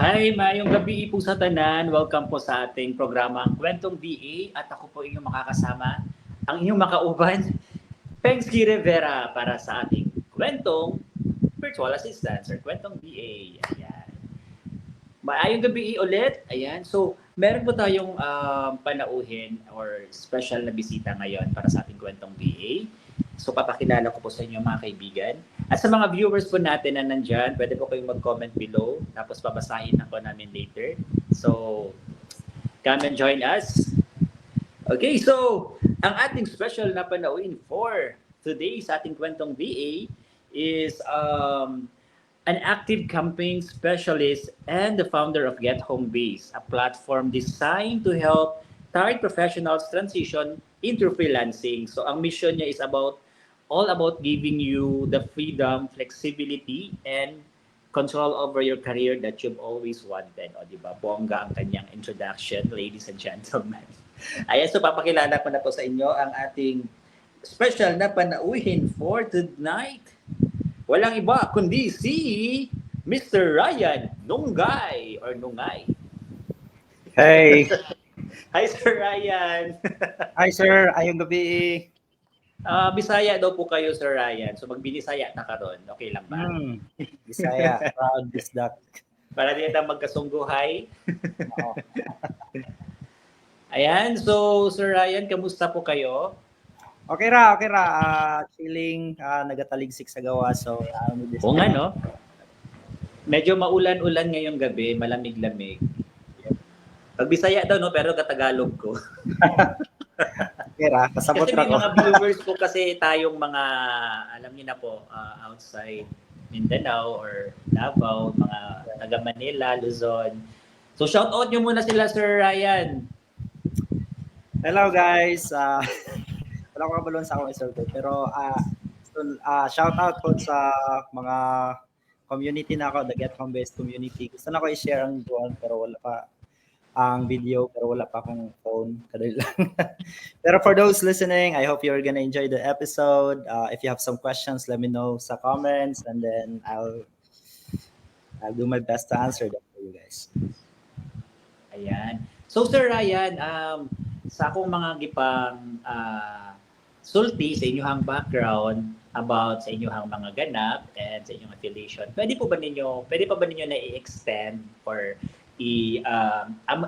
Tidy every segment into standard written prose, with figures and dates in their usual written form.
Hi, mayong gabi po sa tanan. Welcome po sa ating programang Kwentong BA at ako po inyong makakasama, ang inyong makauban, Pengski Rivera para sa ating Kwentong Virtual Assistance or Kwentong BA. Ayan. Maayong gabi ulit. Ayan. So, meron po tayong panauhin or special na bisita ngayon para sa ating Kwentong BA. So, papakilala ko po sa inyo mga kaibigan. At sa mga viewers po natin na nandyan, pwede po kayong mag-comment below. Tapos babasahin ako namin later. So, come and join us. Okay, so, ang ating special na panauhin for today sa ating Kwentong BA is an active campaign specialist and the founder of Get Home Base, a platform designed to help tired professionals transition into freelancing. So ang mission niya is all about giving you the freedom, flexibility, and control over your career that you've always wanted. O, di ba? Bongga ang kanyang introduction, ladies and gentlemen. Ayan, so papakilala ko na po sa inyo ang ating special na panauhin for tonight. Walang iba kundi si Mr. Ryan Nungay or Nungay. Hey. Hi, Sir Ryan. Hi, sir. Ayong gabi. Bisaya daw po kayo, Sir Ryan. So, magbinisaya na karon. Okay lang ba? Bisaya. Proud is that. Para di na magkasungguhay. Ayan. So, Sir Ryan, kamusta po kayo? Okay ra. Chilling, nagataligsik sa gawa. So, Oo nga, no? Medyo maulan-ulan ngayong gabi, malamig-lamig. Pag Bisaya daw, no? Pero katagalog ko. Okay ra, kasabot Kasi ra may ko. mga viewers po kasi tayong mga, alam niyo na po, outside Mindanao or Davao, mga taga Manila, Luzon. So shout out niyo muna sila, Sir Ryan. Hello, guys. Wala ko kabalon sa akong survey. Pero, shout out po sa mga community na ako, the Get Home Based community. Gusto na ko i-share ang doon, pero wala pa ang video, pero wala pa akong phone. Kadali lang. Pero for those listening, I hope you're gonna enjoy the episode. If you have some questions, let me know sa comments, and then I'll do my best to answer them for you guys. Ayan. So Sir Ryan, sa akong mga gipang sulti sa inyong background about sa inyong mga ganap and sa inyong affiliation, pwede pa ba ninyo na i-extend or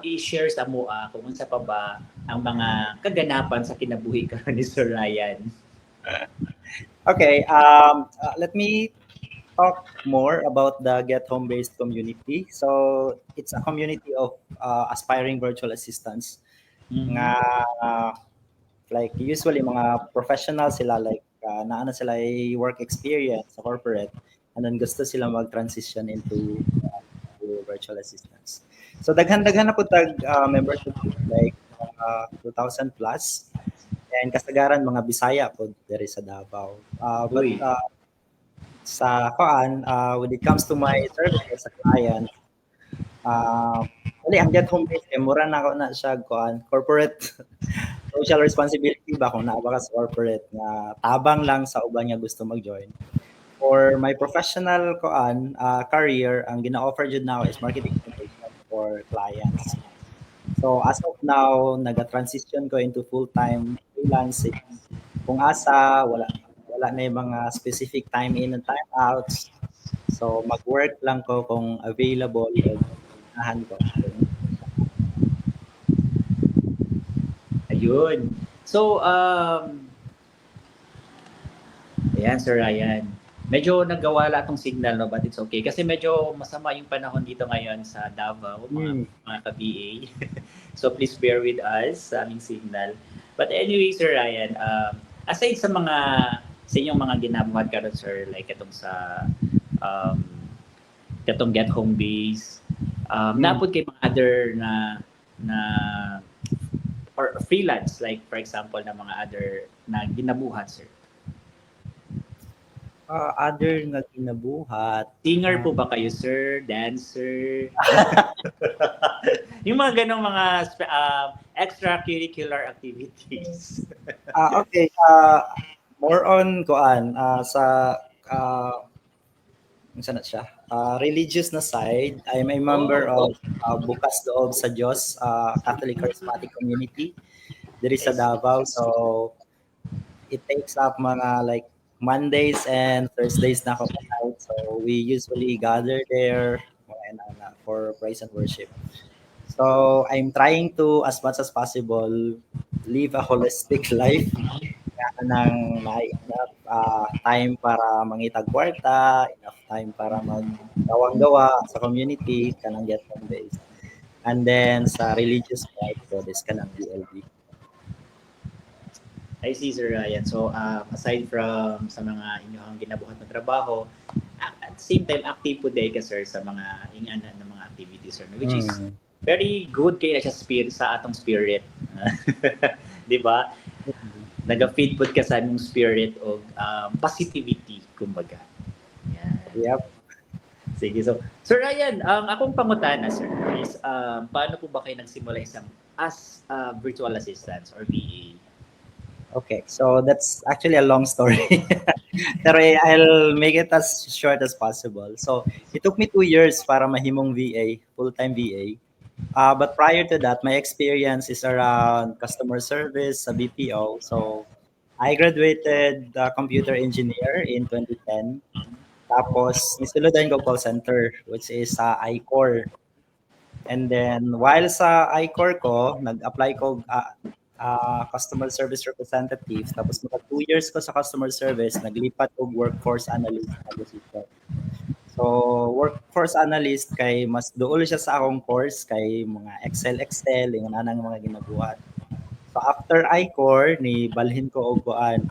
i-share sa mua kung unsa pa ba ang mga kaganapan sa kinabuhi karon ni Sir Ryan? Okay, let me talk more about the Get Home Based community. So it's a community of aspiring virtual assistants. Nga like usually mga professionals sila, like naana sila ay work experience sa corporate, and then gusto sila mag-transition into virtual assistants. So daghan-daghan na po tag membership, like 2,000 plus, and kasagaran mga Bisaya po diri sa Davao. But sa when it comes to my services sa client, ang Get Home Base mura na ako na siya corporate social responsibility ba kung naa ba ka sa corporate na tabang lang sa uban nga gusto mag-join. For my professional career, ang gina-offer jud now is marketing automation for clients. So as of now, naga-transition ko into full-time freelancing. Kung asa, wala na yung mga specific time in and time outs. So mag-work lang ko kung available o nahan ko. Ayun. So, ayan, Sir Ryan. Medyo nagawala itong signal, no? But it's okay. Kasi medyo masama yung panahon dito ngayon sa Davao, mga ka-BA. So, please bear with us sa aming signal. But anyway, Sir Ryan, aside sa inyong mga ginabuhat karon, Sir, like itong sa itong Get Home Base, napod kay mga other na or freelance, like for example na mga other na ginabuhat, sir? Other nga ginabuhat. Singer po ba kayo, sir? Dancer? Yung mga ganong mga extracurricular activities. Okay. More on sa Saan na siya? Religious na side, I'm a member Oh, of Bukas Loob sa Diyos, Catholic Charismatic Community diri sa I see. Davao. So it takes up mga like Mondays and Thursdays na ako kahit. So we usually gather there mga for praise and worship. So I'm trying to, as much as possible, live a holistic life. Kaya nang may enough time para mangitag kwarta, enough time para maggawang-gawa sa community, kanang get home base. And then sa religious part, so this kanang BLB. I see, Sir Ryan. So, aside from sa mga inyong ginabuhat na trabaho, at the same time, active po day ka, sir, sa mga ingana ng mga activities, sir, which is Mm. very good kayo na siya spirit, sa atong spirit. Di ba? Nag-feed po ka sa among spirit of positivity, kumbaga. Yan. Yep. Sige. So, Sir Ryan, ang akong pangutana, sir, is paano po ba kayo nagsimula isang as virtual assistant or VA? Okay, so that's actually a long story. Pero I'll make it as short as possible. So it took me 2 years para mahimong VA, full-time VA. But prior to that, my experience is around customer service sa BPO. So I graduated computer engineer in 2010. Tapos nisuludan ko call center, which is sa iCore. And then while sa iCore ko, nag-apply ko customer service representative. Tapos mga 2 years ko sa customer service, naglipat og workforce analyst na position. So, workforce analyst kay mas duol siya sa akong course kay mga Excel, yung anang mga ginagawa. So, after iCore, ni balhin ko og kuan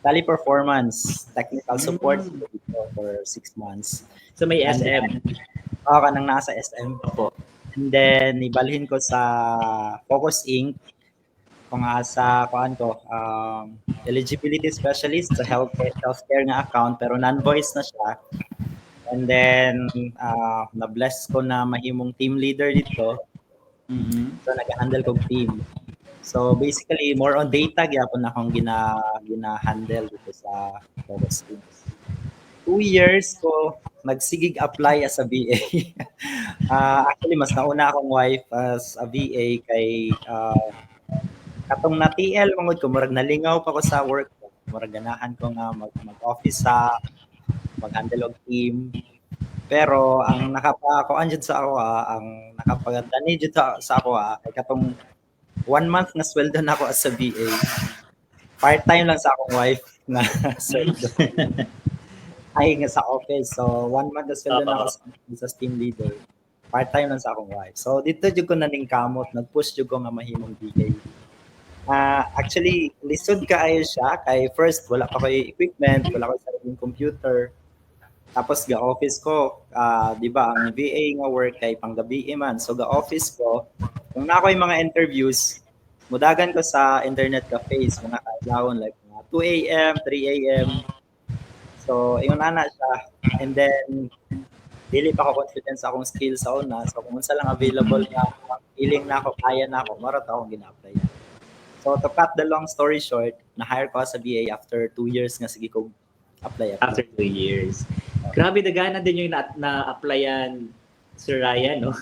tally performance, technical support Mm. dito for 6 months. So, may And SM. ako kanang nasa SM. Opo. And then, ibalhin ko sa Focus Inc. Kung sa kuan ko, eligibility specialist sa healthcare nga account pero non-voice na siya. And then, na-bless ko na mahimong team leader dito. Mm-hmm. So, nag-handle kong team. So, basically, more on data gyapon akong gina-handle dito sa Focus Inc. 2 years ko nagsigig apply as a VA. Actually, mas nauna akong wife as a VA kay katong na TL mangod ko murag nalingaw pa ko sa work ko. Murag ganahan ko nga mag-office sa mag-handle og team. Pero ang nakapakuan jud sa ako ang nakapagdani jud sa ako kay katong 1 month na sweldo na ako as a VA. Part-time lang sa akong wife na sweldo. Ay nga sa office. So 1 month na sweldo na ako sa team leader. Part-time lang sa akong wife. So dito jud ko naning kamot, nag-push jud ko nga mahimong VA. Actually, lisod kaayo siya. Kay first, wala pa ko'y equipment, wala ko'y sariling computer. Tapos, ga-office ko, di ba, ang VA nga work kay panggabi man. So, ga-office ko, kung na ako'y mga interviews, mudagan ko sa internet cafes, mga kailawon, like 2 a.m., 3 a.m. So, yun na siya. And then, dili pa ako confident sa akong skills sa una. So, kung sa lang available na, feeling na ako, kaya na ako, marat akong gina-apply. So to cut the long story short, na-hire ko sa VA after 2 years nga sige ko apply. After 2 years. Grabe, dagana din yung na-applyan Sir Ryan, no?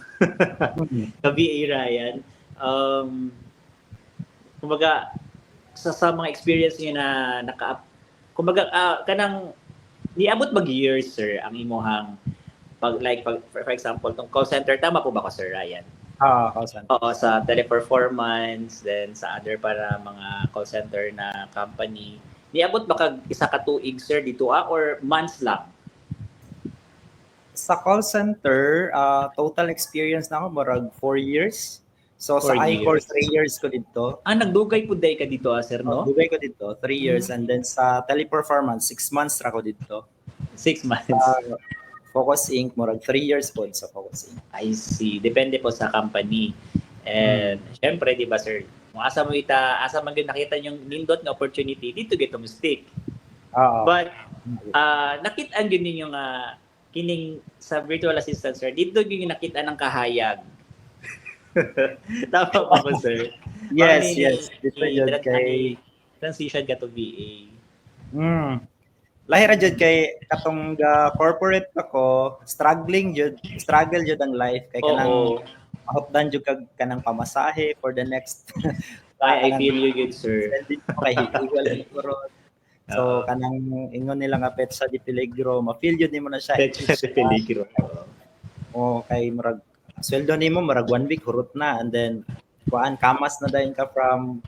Ka-VA Ryan. Kumbaga, sa mga experience niyo na kumbaga, kanang niabot ba years, sir, ang imuhang for example, tong call center, tama po ba ko, Sir Ryan? Call center. Oo, sa teleperformance, then sa other para mga call center na company. Niabot ba kag isa ka tuig, sir, dito or months lang? Sa call center, total experience na ako, marag 4 years. So sa 4 iCore, years. 3 years ko dito. Nagdugay po day ka dito, sir, no? Dugay ko dito, 3 years. And then sa teleperformance, 6 months ra ko dito. 6 months. Focus Inc., murag 3 years po sa Focus Inc. I see. Depende po sa company. And syempre, di ba, sir, kung asa mo yun nakita yung nindot na opportunity, dito get to stick. But, nakita yun yung kining sa virtual assistant, sir, dito yung nakita ng kahayag. Tama ba po, sir? Yes. Dito yun kay transition ka to VA. Lahi ra jud kay katong corporate ako, struggle jud ang life kay kanang Oo. mahutdan jud kag kanang pamasahe for the next I kanang feel you good, sir. spending mo kay igual siguro. So Oo. kanang ingon nila nga petsa di peligro, ma-feel jud nimo na siya Petsa de peligro. o kay murag sweldo nimo murag 1 week hurot na, and then kuan kamas na dayon ka from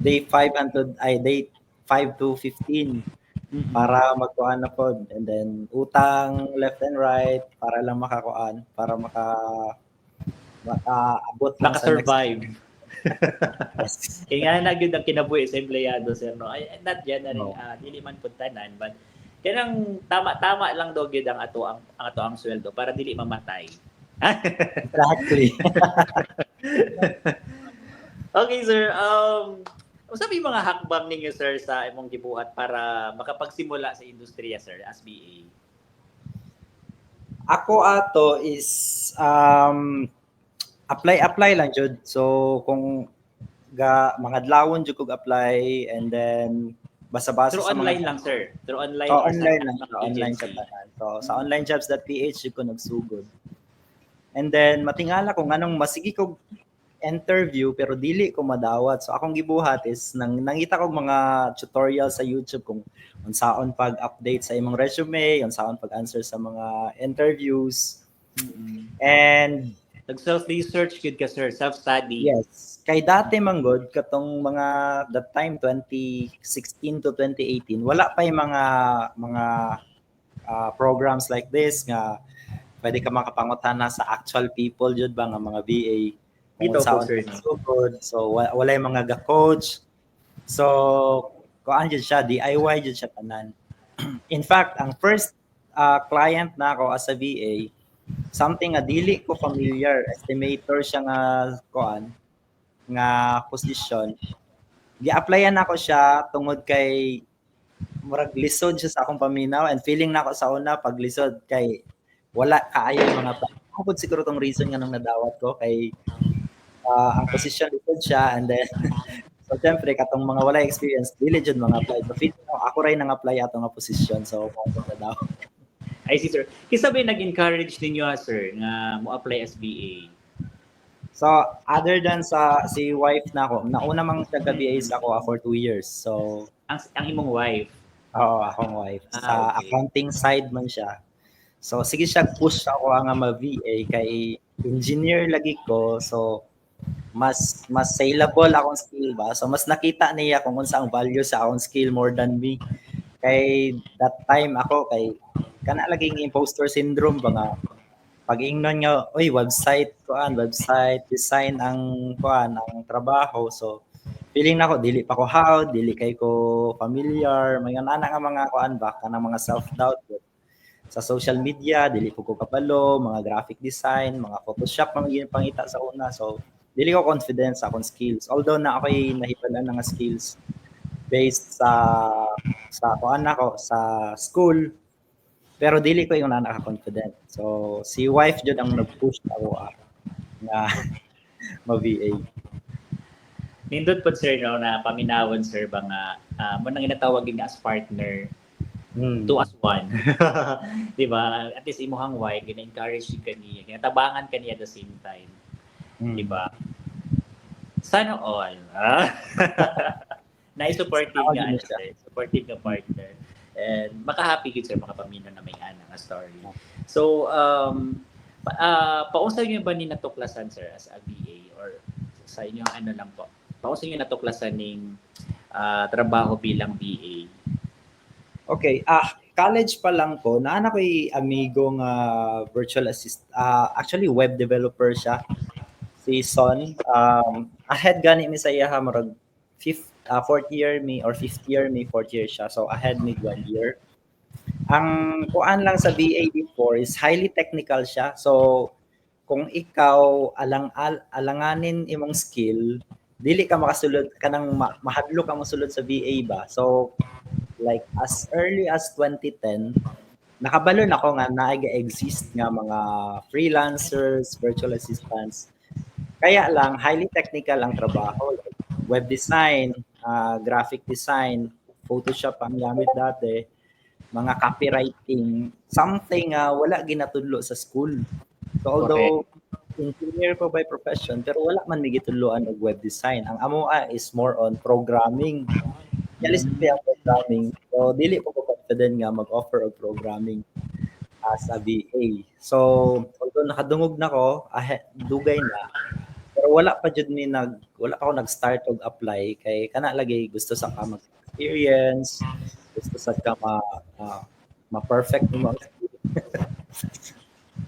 day 5 until day 5 to 15 para magkuan na pod, and then utang left and right para lang makakuan, para makaabot lang sa next. Maka-survive. Yes. Kaya nga na gyud ang kinabuhi sa empleyado, sir, no. Ay not yan na rin, No. dili man pud tanan, but kanang tama lang daw gyud ang ato ang sweldo para dili mamatay. Exactly. Okay, sir. Unsa may mga hakbang ninyo, sir, sa imong gibuhat para makapagsimula sa industriya, sir, as BA? Ako ato is apply lang jud. So kung mga adlawon jud kog apply, and then basa-basa Through sa online mga lang, sir. Through online oh, or online sa lang, mga online sa agency? tanan. So sa onlinejobs.ph jud ko nagsugod. And then matingala ko nganong masigi kog interview pero dili ko madawat. So akong gibuhat is nangita kog mga tutorial sa YouTube kung unsaon pag-update sa imong resume, unsaon pag-answer sa mga interviews. And Nag-self-research gud ka, sir, self-study. yes, kay dati manggod katong mga that time 2016 to 2018 wala pa yung mga programs like this nga pwede ka makapangutana sa actual people jud ba nga mga BA kung Dito po, unsaon sir, ka no? sugod. So wala yung mga ga-coach. So kuan jud siya, DIY jud siya tanan. In fact, ang first client na ako as a VA, something nga dili ko familiar, estimator siya nga kuan nga position. Gi-applyan ako siya tungod kay murag lisod siya sa akong paminaw, and feeling na ako sa una pag lisod kay wala kaayo yung mga pud siguro tong reason nga nung nadawat ko kay ang position lisod siya, and then so syempre katong mga wala experience dili jud mga apply. So feeling ko ako ray nang apply ato nga position, so mo nadawat. I see, sir. Kisa ba nag-encourage ninyo, sir, nga mo-apply as BA? So other than si wife na ako, nauna mang taga-BA ako for 2 years. So Ang imong wife? oo, akong wife. Sa Okay. accounting side man siya. So sige siya push ako nga ma-VA kay engineer lagi ko. So mas saleable akong skill ba. So mas nakita niya kung unsa ang value sa akong skill more than me. Kay that time ako kay kana laging imposter syndrome ba nga pag ingnon nga oy website design ang trabaho. So feeling nako dili pa ko how, dili kay ko familiar, may ana nga mga ba kanang mga self doubt sa social media, dili ko kapalo, mga graphic design, mga Photoshop mga pangita sa una. So dili ko confident sa akong skills, although na ako'y nahibalan nga skills based sa ako sa school, pero dili ko yung nakaka-confident. So si wife jud ang nag-push ako na ma-VA. Nindot po, sir, no, na paminawon, sir, ba nga mo nang ginatawag nga as partner, 2 as 1. Di ba? At least imuhang wife, gina-encourage ka niya, ginatabangan ka niya at the same time. Di ba? Sana all. Na-supportive nga, sir. Supportive nga partner. And maka-happy gid, sir, makapaminaw na may ana nga story. So, paunsa niyo ba ni natuklasan, sir, as a BA, or sa inyong ano lang po? Paunsa niyo natuklasan ning trabaho bilang BA? Okay, college pa lang ko, naana ko'y amigo nga virtual assistant, actually web developer siya, si Son. Ahead gani mi sa iya ha, murag fourth year me or fifth year me, fourth year siya. So ahead me 1 year. Ang kuan lang sa BA before is highly technical siya. So kung ikaw alanganin imong skill, dili ka makasulod kanang mahadlo ka mosulod sa BA ba. So like as early as 2010, nakabalon ako nga nag-exist nga mga freelancers, virtual assistants. Kaya lang highly technical ang trabaho, like web design, graphic design, Photoshop ang gamit dati. mga copywriting, something wala ginatudlo sa school. So Correct. although engineer ko by profession, pero wala man may gitudloan og web design. Ang amo is more on programming. Yalis Mm. pa ang programming. So dili ko confident nga mag-offer og programming as a VA. So although nakadungog na ko, dugay na, pero wala pa ako nag-start og apply kay kana lagi gusto sa ka mag-experience, gusto sa ka ma-perfect mo ang skill.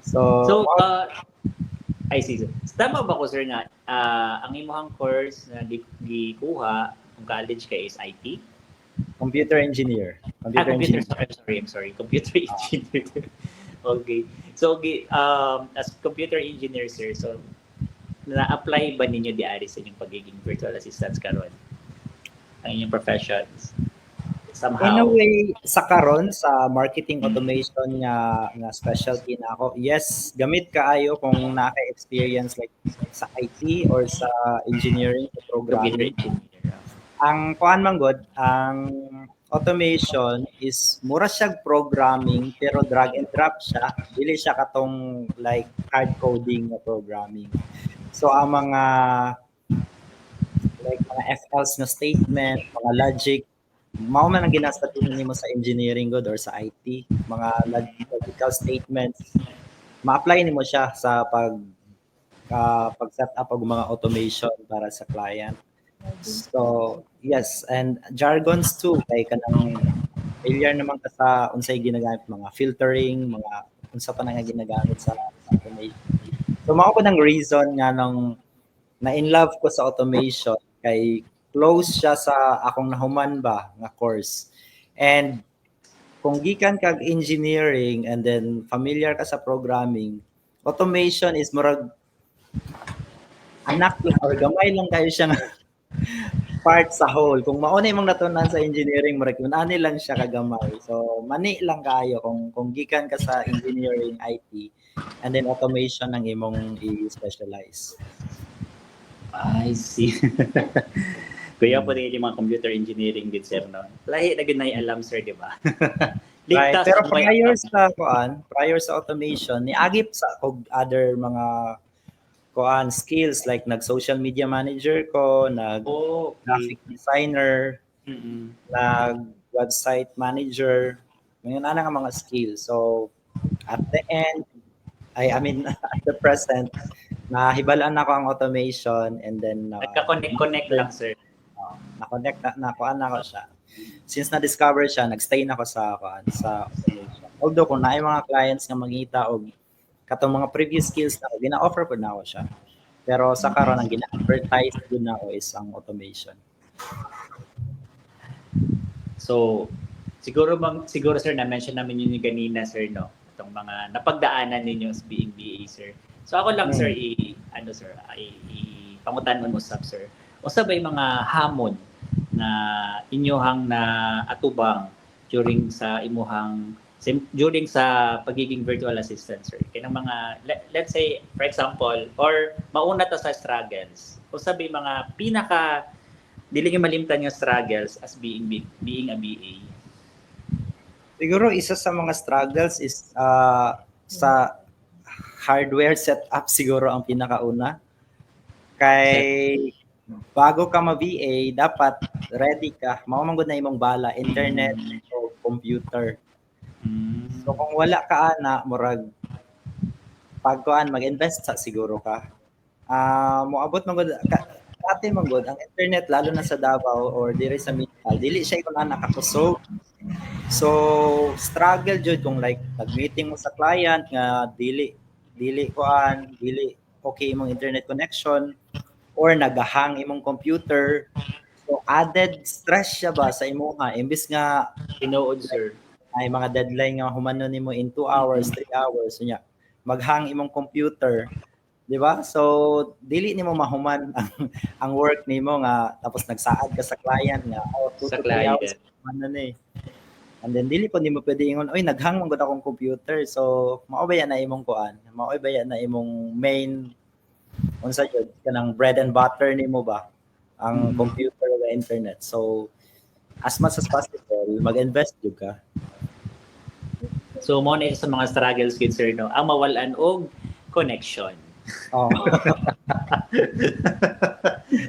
So, So, I see. So, tama ba ko, sir, nga ang imuhang course na gikuha ng college kay is IT? computer engineer. Computer, I'm sorry. Computer engineer. Okay. So, as computer engineer, sir, so, na-apply ba ninyo di ari sa inyong pagiging virtual assistants karon? Ang inyong professions? Somehow. In a way, sa karon sa marketing automation nga specialty na ako, yes, gamit kaayo kung naka-experience like sa IT or sa engineering o Computer programming. engineer. Ang kuan man god, ang automation is mura siya programming pero drag and drop siya. Dili siya katong like hard coding na programming. So ang mga like mga FLs na statement, mga logic, mao man ang ginastatunan nimo sa engineering god or sa IT, mga logical statements, ma-apply nimo siya sa pag-set up og mga automation para sa client. So, yes, and jargons too, kay kanang failure naman ka sa unsay ginagamit, mga filtering, mga unsa pa na nga ginagamit sa automation. So, mao ko ng reason nga nung na in love ko sa automation kay close siya sa akong nahuman ba nga course. And kung gikan kag engineering and then familiar ka sa programming, automation is murag anak lang or gamay lang kayo siya nga part sa whole. Kung mauna imong natunan sa engineering, murag ani lang siya kagamay. So mani lang kayo kung gikan ka sa engineering IT and then automation ang imong i-specialize. I see. Kuya po din yung mga computer engineering din, sir, no? Lahi na ginay alam, sir, di ba? Right. Ligtas Pero ang may prior sa automation, niagip sa og other mga skills like nag-social media manager ko, Oh, okay. graphic designer, Mm-mm. nag-website manager, ngayon na nga mga skills. So, at the end, I mean, at the present, nahibalaan na ko ang automation and then Nagka-connect lang, sir. na-connect na ko siya. Since na-discover siya, nag-stay na ko sa automation. Although kung naay mga clients nga mangita og katong mga previous skills na gina-offer ko na ako siya. Pero sa karon ang gina-advertise din na ako is ang automation. So, siguro sir na-mention namin yun yung kanina, sir, no? Itong mga napagdaanan ninyo as being BA, sir. So ako lang, sir, pangutan mo usap, sir. Usa ba yung mga hamon na inyohang na atubang during sa pagiging virtual assistant, sir? Kaya mga, let's say, for example, or mauna ta sa struggles, usa ba yung mga dili nga malimtan nga struggles as being a BA? Siguro isa sa mga struggles is sa hardware setup siguro ang pinakauna. Kay bago ka ma-VA, dapat ready ka. Mao man gud na imong bala, internet o computer. So kung wala ka ana, murag pagkuan mag-invest sa siguro ka. Moabot man gud dati man gud ang internet lalo na sa Davao or dire sa Mintal, dili siya kun ana kakusog. So struggle jud kung like nag-meeting mo sa client nga dili okay imong internet connection or nagahang imong computer. So added stress siya ba sa imuha imbis nga tinuod, sir, ay mga deadline nga humanon nimo in 2 hours, 3 hours unya maghang imong computer, di ba? So dili nimo mahuman ang work nimo nga tapos nagsaad ka sa client nga 2 to 3 hours man na and then dili pa nimo pwede ingon oy naghang man gud akong computer. So mao ba yan na imong kuan, mao ba yan na imong main unsa jud kanang bread and butter nimo ba ang computer o internet. So as much as possible mag-invest jud ka. So mo na isa sa mga struggles gid sir no, ang mawalan og connection. Oh.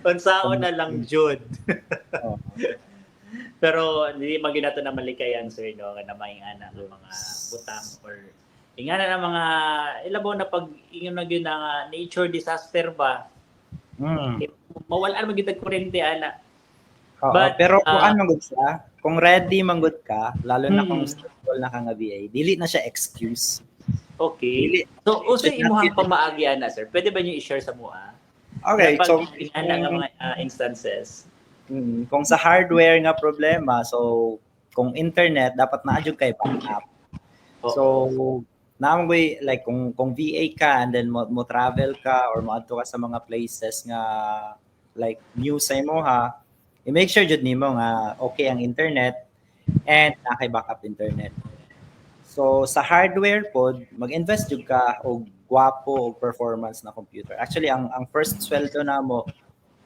Unsaon na lang jud. Oh. Pero hindi maginato na malikayan sir no nga maingana ng mga butang or ingana ng mga ilabaw na pag ingon na gyud nga nature disaster ba. Mawalan man gyud kuryente ana. Oo, But, pero kung man gud siya, kung ready man gud ka, lalo na kung Hmm. stable na ka nga VA, dili na siya excuse. Okay. So usay imuhang pamaagi ana sir. Pwede ba niyo i-share sa mua? Okay, Na pag so ingana nga mga instances. kung sa hardware nga problema, so kung internet dapat na adjud kay backup. So naamgoy like kung VA ka and then mo travel ka or moadto ka sa mga places nga like new sa imoha, i-make sure jud nimo nga okay ang internet and nakay backup internet. So sa hardware pod, mag-invest jud ka og gwapo og performance na computer. Actually ang first sweldo namo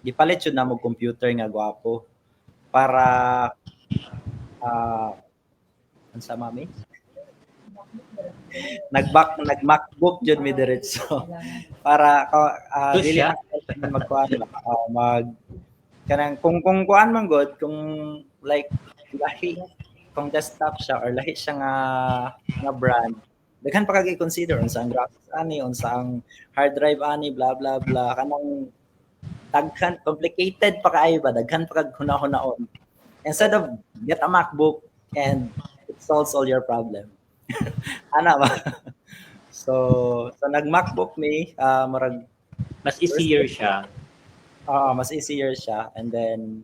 gipalit jud namo computer nga gwapo para unsa mami? Nag-MacBook jud mi diretso para dili siya? magkuan mag kanang kung kuan man god kung like lahi kung desktop siya or lahi siya nga brand daghan pa kag i-consider unsa ang graphics ani unsa ang hard drive ani blah blah blah kanang daghan complicated pa kaayo ba daghan pa kag hunahon instead of get a MacBook and it solves all your problem. Ana ba? So nag-MacBook me, marag Mas easier siya. mas easier siya and then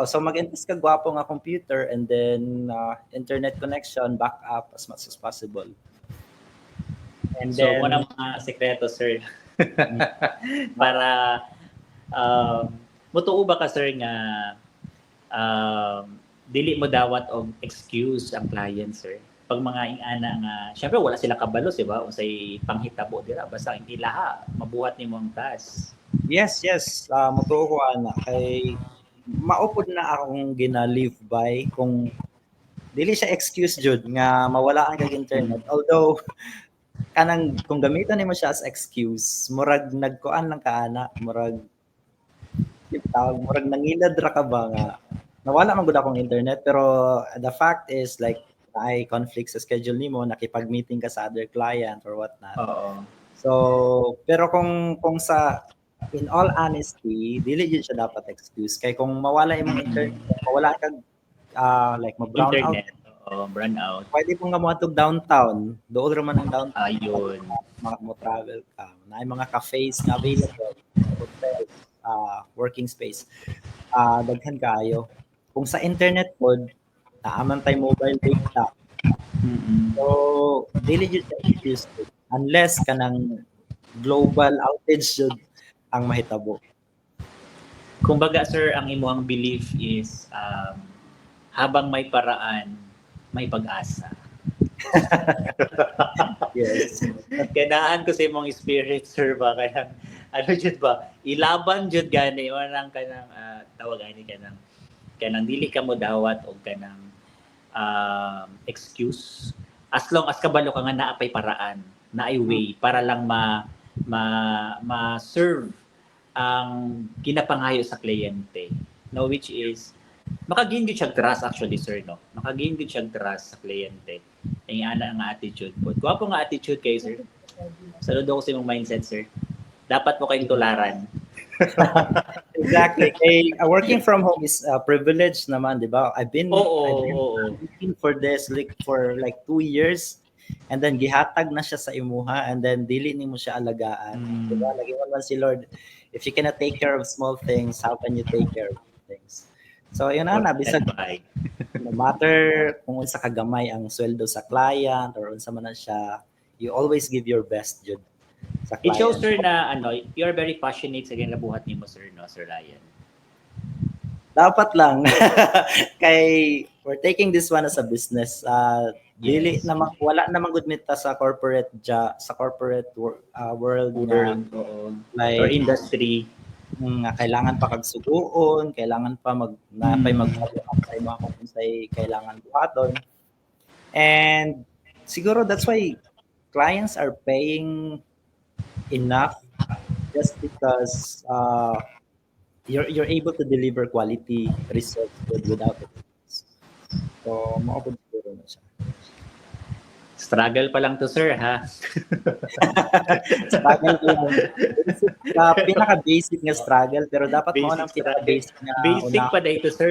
so mag-invest ka gwapo nga computer and then internet connection backup as much as possible. And So then muna mga sekreto sir. Para mutuo ba ka sir nga dili mo dawat og excuse ang client sir? Pag mga ingana nga, syempre wala sila kabalo, di ba? Unsay panghitabo dira basta hindi laha mabuhat nimo ang task. Yes. Mutuo ko ana kay maupod na akong gina-live by kung dili siya excuse jud nga mawala ang kag internet. Although kanang kung gamiton nimo siya as excuse, murag nagkuan lang ka ana, murag nangilad ra ka ba nga nawala man gud akong internet pero the fact is like ay conflict sa schedule nimo, nakipag-meeting ka sa other client or what not. Oo. So, pero kung sa in all honesty, dili jud siya dapat excuse kay kung mawala imong internet, mawala kag like ma-brown out. Internet. Oo, brown out. Pwede mo nga moadtog downtown. Dool ra man ang downtown. Ayun. Mo travel ka. Naay mga cafes nga available, hotel, working space. Daghan kaayo. Kung sa internet pod, naaman tay mobile data. So, dili jud siya excuse unless kanang global outage jud ang mahitabo. Kumbaga sir, ang imuhang belief is habang may paraan, may pag-asa. Yes. Kanaan ko sa imong spirit sir ba kaya ano jud ba? Ilaban jud gani manang kanang tawag ani kanang dili ka mo dawat og kanang excuse as long as kabalo ka nga naapay paraan naay way para lang ma-serve ang ginapangayo sa kliyente no which is makagain gyud siya trust actually sir no makagain gyud siya trust sa kliyente ang ana nga attitude po gwapo nga attitude kay sir saludo ko sa imong mindset sir dapat mo kayong tularan. Exactly. Working from home is a privilege naman, di ba? I've been looking for this for like 2 years and then gihatag na siya sa imuha and then dili nimo siya alagaan. Di ba? Nagingon man si Lord, if you cannot take care of small things, how can you take care of big things? So, yun na, bisag no matter kung unsa kagamay ang sweldo sa client or unsa man na siya, you always give your best, Jud. It shows sir na you're very passionate sa ginabuhat nimo sir no Sir Ryan. Dapat lang kay we're taking this one as a business. Dili naman wala namang good mita sa corporate world like or industry kailangan pa kag suguon, kailangan pa napay mag-follow up sa mga kung say kailangan buhaton. And siguro that's why clients are paying enough just because you're able to deliver quality results without it. So maabot siguro na siya. Struggle pa lang to, sir, ha? Struggle ko lang. Pinaka-basic nga struggle, pero dapat mo Basic nang struggle. pinaka-basic nga Basic una. pa dito, sir.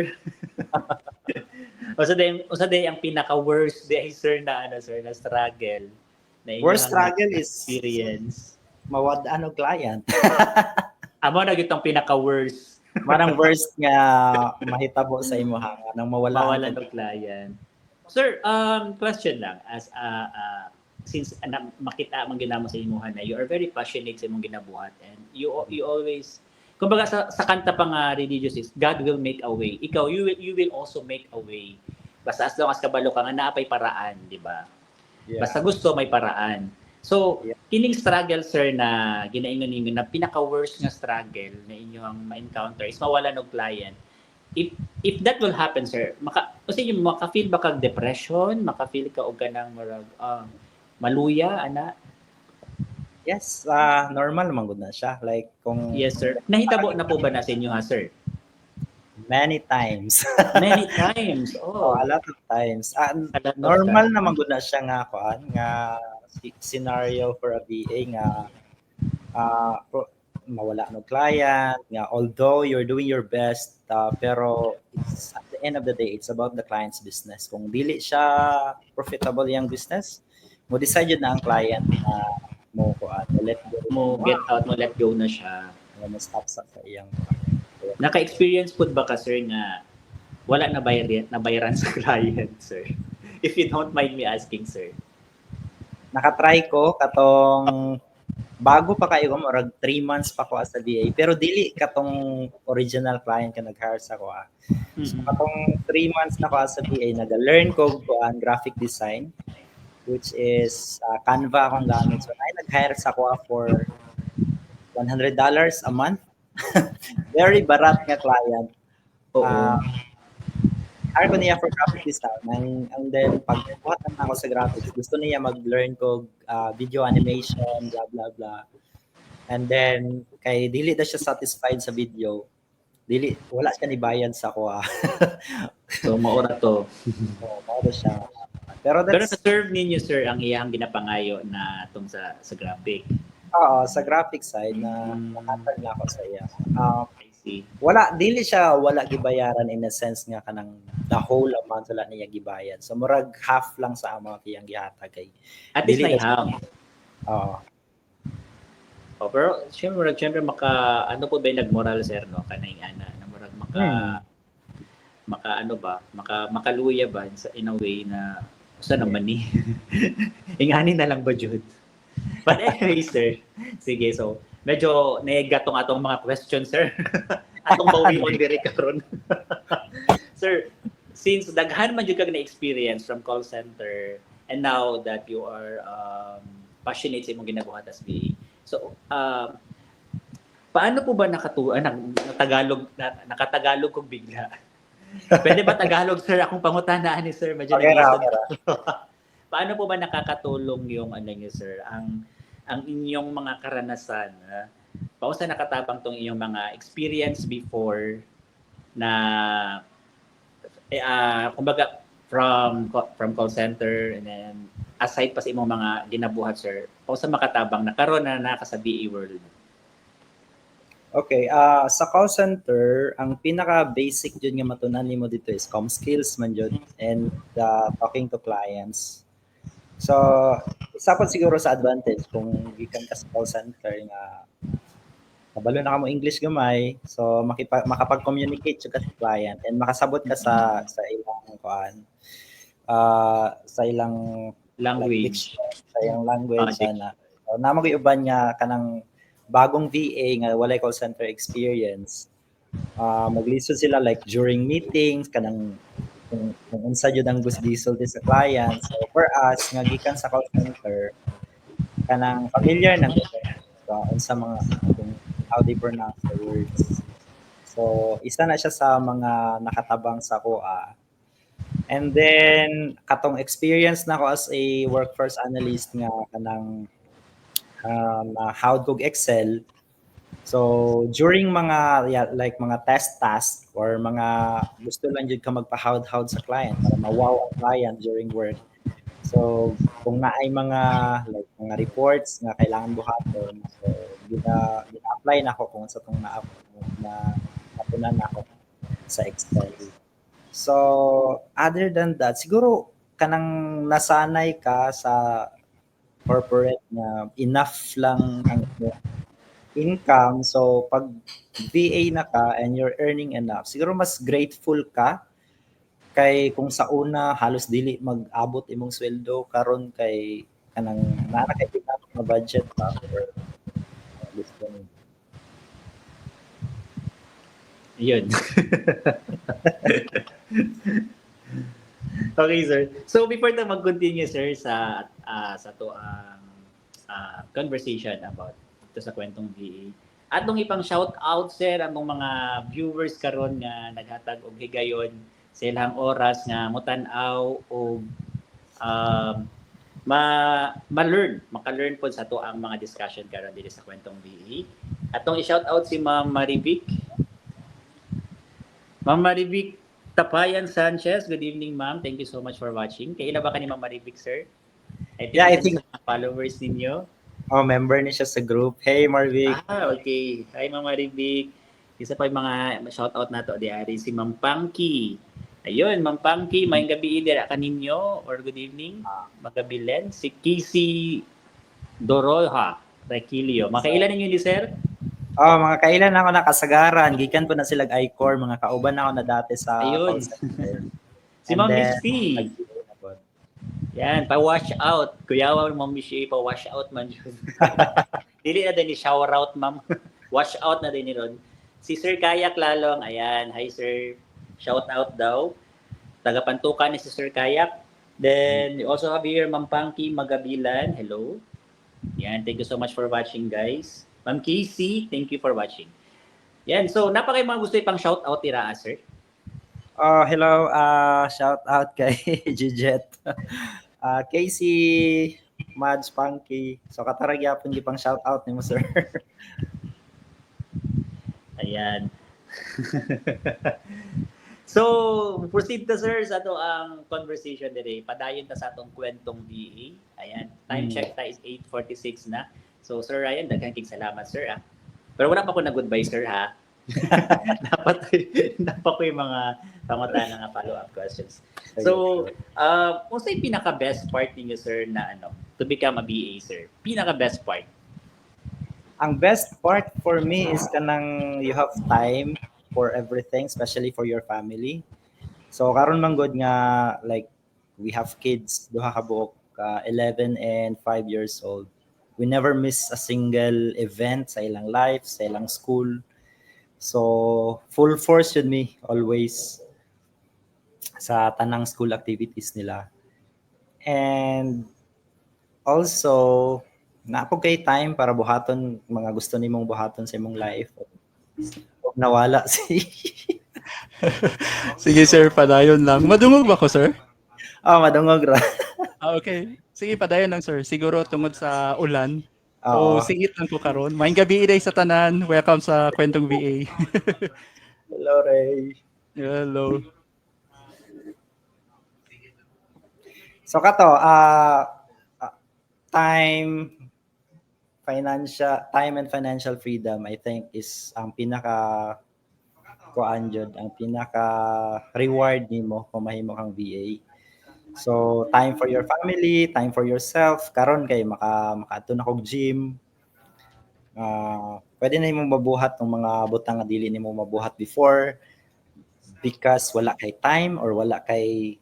Usa day ang pinaka-worst day, sir, na sir, na struggle. Na Worst inyong struggle is experience. mawad-an og client. Amo na gitong pinaka-worst. Marang worst nga mahitabo sa imo hanga nang Mawalan ang ng client. Sir, question lang. As since makita man ginamo sa imuhan na you are very passionate sa imong ginabuhat and you always kumbaga sa kanta pa nga religious is God will make a way. Ikaw you will also make a way. Basta as long as kabalo ka nga naapay paraan, di ba? Yeah. Basta gusto may paraan. So, Yeah. kining struggle sir na ginaingon ninyo na pinaka-worst nga struggle na inyong ma-encounter is mawalan og client. If that will happen sir, maka-feel ba kag depression, maka-feel ka og kanang maluya ana? Yes, normal man gud na siya. Like kung Yes sir. Nahitabo na po ba na sa inyo ha sir? many times. Many times. Oh, A lot of times. a lot of Normal times. naman gud na siya nga kuan nga scenario for a VA nga mawala no client nga although you're doing your best pero it's at the end of the day it's about the client's business. Kung dili siya profitable yung business, mo decide yun na ang client na mo kuan let go Mo get out, mo let go na siya. mo stop sa iyang Naka-experience po ba ka, sir, na wala na bayaran sa client, sir? If you don't mind me asking, sir. nakatry ko katong bago pa kayo murag 3 months pa ko as a VA pero dili katong original client ka nag-hire sa ko. So katong 3 months na ko as a VA nag-learn ko ang graphic design which is Canva akong gamit. So nag-hire sa ko for $100 a month. Very barat nga client. Oo. Hire ko niya for graphic design and then pagbuhat na ako sa graphics gusto niya mag-learn ko video animation blah blah blah and then kay dili na siya satisfied sa video wala siya nibayad sa ko So, maura to. so mao siya pero Pero that's na-serve ninyo, sir, ang iyang ginapangayo na tong sa graphic. sa graphic side na nakatag na ako sa iya I see. dili siya wala gibayaran in a sense nga kanang the whole amount wala niya gibayad so murag half lang sa amount iyang gihatag kay At least dili may na siya- half. oo Pero, syempre, ano po ba yung nag-moral, sir, no? Kanay, na murag makaluya ba in a way na usa naman ni ingani na lang ba jud. But anyway, sir, sige, so medyo negatong atong mga questions, sir. Atong bawi on diri karon. Sir, since daghan man jud kag na-experience from call center and now that you are passionate sa imong ginabuhat as VA. So, paano po ba nakatagalog kog bigla? Pwede ba Tagalog, sir? Akong pangutanaan ni sir. Medyo Okay ra, nag-isip. Paano po ba nakakatulong yung niyo, sir? Ang inyong mga karanasan, pausa nakatabang tong inyong mga experience before na kumbaga from call center and then aside pa sa imong mga ginabuhat, sir, pausa makatabang na karon na naka sa BA world. Okay, sa call center, ang pinaka-basic dyan nga matunan nimo dito is com skills man dyan and talking to clients. So, isa pa siguro sa advantage kung gikan ka sa call center nga kabalo na ka mo English gamay, so makapag-communicate ka sa client and makasabot ka sa ilang sa ilang Language. sa ilang language Okay. na. So, namo uban nga kanang bagong VA nga walay call center experience, maglisod sila like during meetings kanang kung unsa jud ang gisulti sa client. So for us nga gikan sa call center kanang familiar na so unsa mga how they pronounce the words. So isa na siya sa mga nakatabang sa kuha And then katong experience na ko as a workforce analyst nga kanang how kog Excel. So during mga like mga test task or mga gusto lang jud ka magpahawd-hawd sa client para ma-wow ang client during work. So kung naay mga like mga reports nga kailangan buhaton, so gina-apply na ako kung sa tong na napunan na ako sa Excel. So other than that, siguro kanang nasanay ka sa corporate na enough lang ang income. So pag VA na ka and you're earning enough, siguro mas grateful ka kay kung sa una halos dili mag-abot imong sweldo karon kay kanang naa kay enough na budget pa for gusto mo. Yun. Okay, sir. So before na mag-continue, sir, sa to ang conversation about ito sa kwentong VA. Atong ipang shout out, sir, among mga viewers karon nga naghatag og higayon sa ilang oras nga mutanaw og maka-learn po sa to ang mga discussion karon dito sa kwentong VA. Atong i-shout out si Ma'am Marivic. Ma'am Marivic Tapayan Sanchez, good evening, ma'am. Thank you so much for watching. Kaila ba ka ni Ma'am Marivic, sir? I think sa mga followers ninyo. Oh, member ni siya sa group. Hey, Marvic. Okay. Hi, Ma'am Marivic. Isa pa yung mga shoutout na to. Diari si Ma'am Panky. Ayun, Ma'am Panky, may gabi dira ka ninyo or good evening. Magabilen. Si Kisi Doroha Requilio. Makailan ninyo ni sir? Oh, mga kailan ako nakasagaran. Gikan po na sila I-core. Mga kauban na ako na dati sa Ayun. call center. Si Ma'am Miss P. Yan, pa-wash out. Kuyawa, Ma'am Miss P, pa-wash out man yun. Dili na din ni shower out, ma'am. Wash out na din ni Ron. Si Sir Kayak Lalong, ayan. Hi, sir. Shout out daw. Tagapantukan ni si Sir Kayak. Then, you also have here, Ma'am Panky Magabilan. Hello. Yan, thank you so much for watching, guys. Ma'am Casey, thank you for watching. Yan, so napakay mga gusto ipang shout out tira, sir. Hello, shout out kay Jijet. Casey, Mads, Punky. So katarag yapon gipang shout out nimo, sir. Ayan. So, proceed ta, sir, sa ato ang conversation dire. Padayon ta sa atong kwentong VA. Ayan, time check ta is 8:46 na. So, Sir Ryan, daghang salamat, sir. Pero wala pa ko na goodbye, sir, ha? dapat ko yung mga pangutana nga follow-up questions. So, kung sa'yo pinaka-best part niyo, sir, na to become a BA, sir? Pinaka-best part? Ang best part for me is kanang you have time for everything, especially for your family. So, karon man good nga, like, we have kids, duha ka buok, 11 and 5 years old. We never miss a single event sa ilang life, sa ilang school. So, full force yun me always sa tanang school activities nila. And also, naapog kay time para buhaton mga gusto nimong buhaton sa imong life. Huwag nawala si... Sige, sir, padayon lang. Madungog ba ko, sir? Madungog ra. Okay. Sige, padayon lang, sir. Siguro tungod sa ulan. Oo. So, singit lang ko karon. Maayong gabi iday sa tanan. Welcome sa Kwentong VA. Hello, Ray. Hello. So kato, time and financial freedom, I think, is ang pinaka kuan jud, ang pinaka reward nimo kung mahimo kang VA. So, time for your family, time for yourself. Karon kay makaadto na kog gym. Pwede na imong mabuhat ng mga butang nga dili nimo mabuhat before because wala kay time or wala kay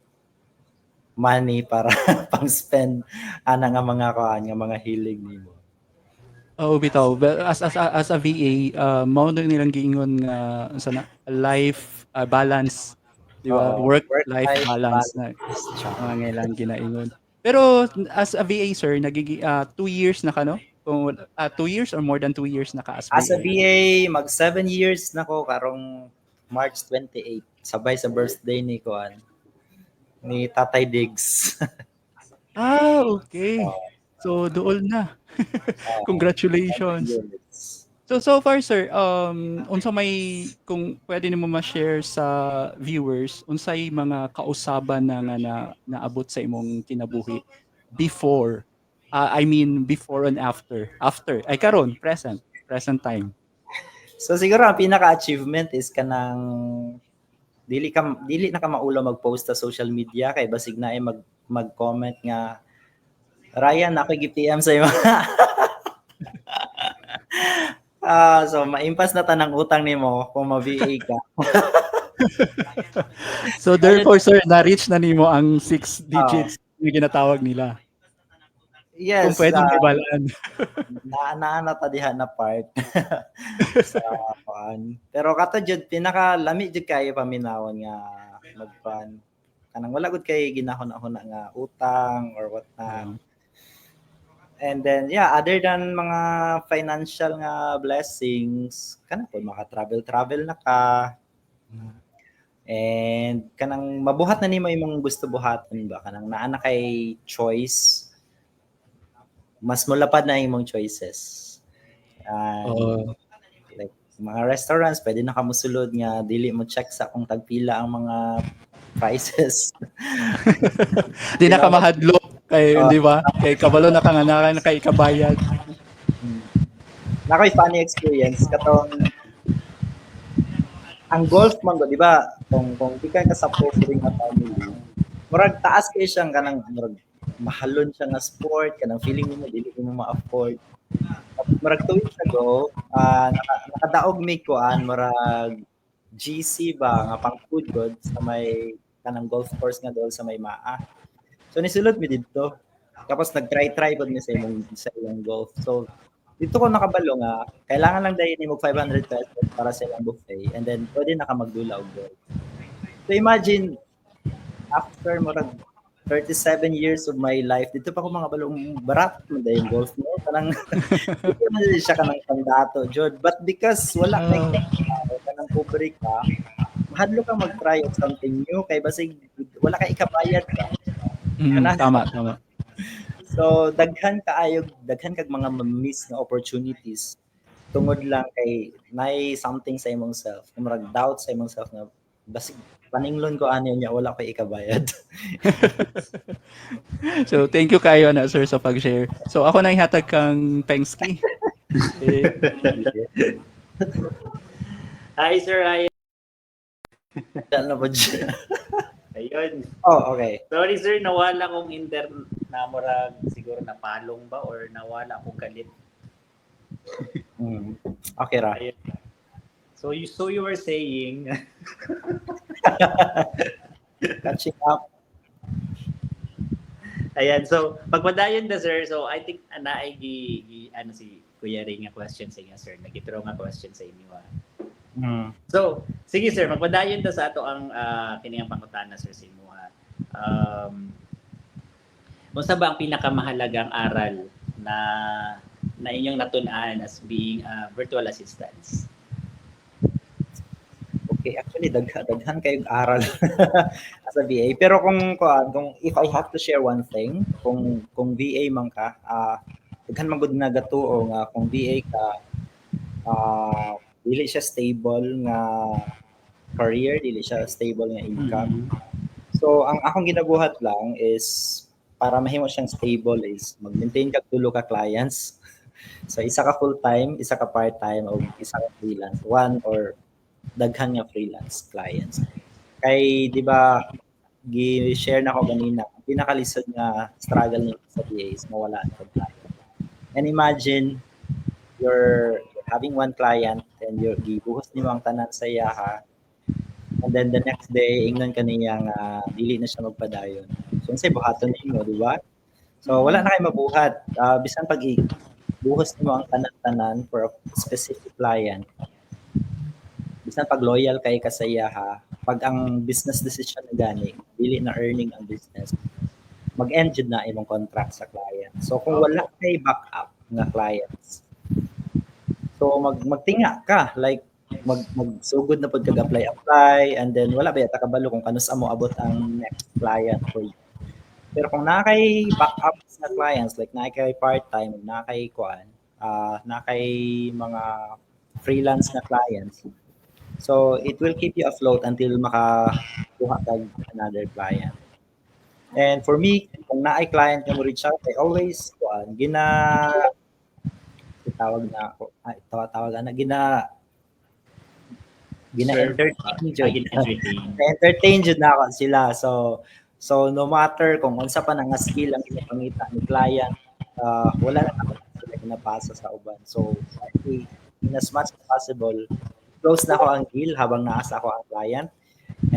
money para pang-spend ana nga mga kuan nga mga hilig nimo. Oh, bitaw. As a VA, mao na nilang giingon nga sa life balance. Di ba? Work-life balance na ngailan ginaingon. Pero as a VA, sir, 2 years na ka, no? Kung 2 years or more than 2 years na ka as VA? As a VA, mag 7 years na ko karong March 28. Sabay sa birthday ni Kuan. ni Tatay Diggs. Okay. So dool na. Uh, Congratulations. yes. So far sir, unsa may kung pwede nimo ma-share sa viewers, unsay mga kausaban na nga naabot sa imong kinabuhi before, I mean before and after. After, ay karon, present time. So siguro ang pinaka-achievement is kanang dili na ka maulaw mag-post sa social media kay basig na ay mag-comment nga Ryan ako gi-PM sa imo. So maimpas na tanang utang nimo kung ma-VA ka. So therefore sir, na-reach na nimo ang 6 digits na ginatawag nila. Kung Yes, pwedeng ibalaan. naa ta diha na part sa kuan. Pero kato jud pinaka-lami jud kayo paminawon nga magkuan. Kanang wala gud kay ginahon-ahon nga utang or what not. And then other than mga financial nga blessings, kana po maka-travel na ka. And kanang mabuhat na nimo imong gusto buhaton ba kanang naa na kay choice. Mas mulapad na imong choices. Like mga restaurants pwede na ka mosulod nga dili mo check sa kung tagpila ang mga prices. Di na ka mahadlok kay, di ba? Kay kabalo na kanganakan kay kabayad. Nakoy funny experience katong ang golf man di ba? Kung di ka support ring nga family. Murag taas kay siyang kanang murag mahalon siya nga sport kanang feeling mo dili mo ma-afford. Murag 2 weeks ago, nakadaog mi kuan murag GC ba nga pang food goods sa may kanang golf course nga doon sa may Maa. So nisulod mi didto. Tapos nag-try pod mi sa ilang golf. So dito ko nakabalo nga kailangan lang dayon nimo 500 pesos para sa ilang buffet and then pwede na ka magdula og golf. So imagine after murag 37 years of my life dito pa ko mga balong barat mo dayon golf no kanang dito man siya kanang pandato jud but because wala kay kanang pobre ka mahadlo ka mag-try of something new kay basig wala kay ikabayad ka. Tama. So daghan kag mga miss nga opportunities tungod lang kay nay something sa imong self, murag doubt sa imong self nga basig paninglon ko ano niya wala kay ikabayad. So thank you kayo na sir sa pag-share. So ako na ihatag kang Pengski. Hi Sir Ryan. Dala ba dyan? Ayun. Oh, okay. Sorry sir, nawala kong na murag siguro napalong ba or nawala akong galit. Okay ra. Ayun. So you were saying catching up. Ayan, so pagpadayon na sir, so I think naay ano si Kuya Ring nga question sa inyo sir, nagitro nga question sa inyo. So, sige sir, magpadayon ta sa ato ang kining pangutana sir sa inyo. Unsa ba ang pinakamahalagang aral na inyong natun-an as being virtual assistants? Okay, actually daghan kayong aral as a VA. Pero kung if I have to share one thing, kung VA man ka, daghan man gud nga gatuo nga kung VA ka, dili siya stable nga career, dili siya stable nga income. So ang akong ginabuhat lang is para mahimo siyang stable is mag-maintain kag tulo ka clients. So isa ka full-time, isa ka part-time o isa ka freelance, one or daghan nga freelance clients. Kay di ba gi-share na ko ganina, pinakalisod nga struggle ni sa VA is mawala ang client. And imagine you're having one client and you're gibuhos nimo ang tanan sa iyaha and then the next day ingnon kaniya nga dili na siya magpadayon. So unsay buhaton nimo, di ba? So wala na kay mabuhat. Bisan pag buhos nimo ang tanan-tanan for a specific client. Bisan pag loyal kay ka sa iyaha, pag ang business decision na gani, dili na earning ang business, mag-end jud na imong contract sa client. So kung wala kay backup nga clients, so magtinga ka like magsugod na pud kag apply, and then wala ba yata kabalo kung kanus amo abot ang next client for you. Pero kung nakay backups na clients, like nakay part-time, nakay kuan, nakay mga freelance na clients, so it will keep you afloat until makakuha kag another client. And for me, kung naay client nga mo reach out, I always kuan tawag na ako, tawag na gina-entertain jud. Entertain jud na ako sila. So no matter kung unsa pa nga skill ang ipangita ni client, wala na ako sila ginapasa sa uban. So in as much as possible, close na ako ang deal habang naasa ako ang client,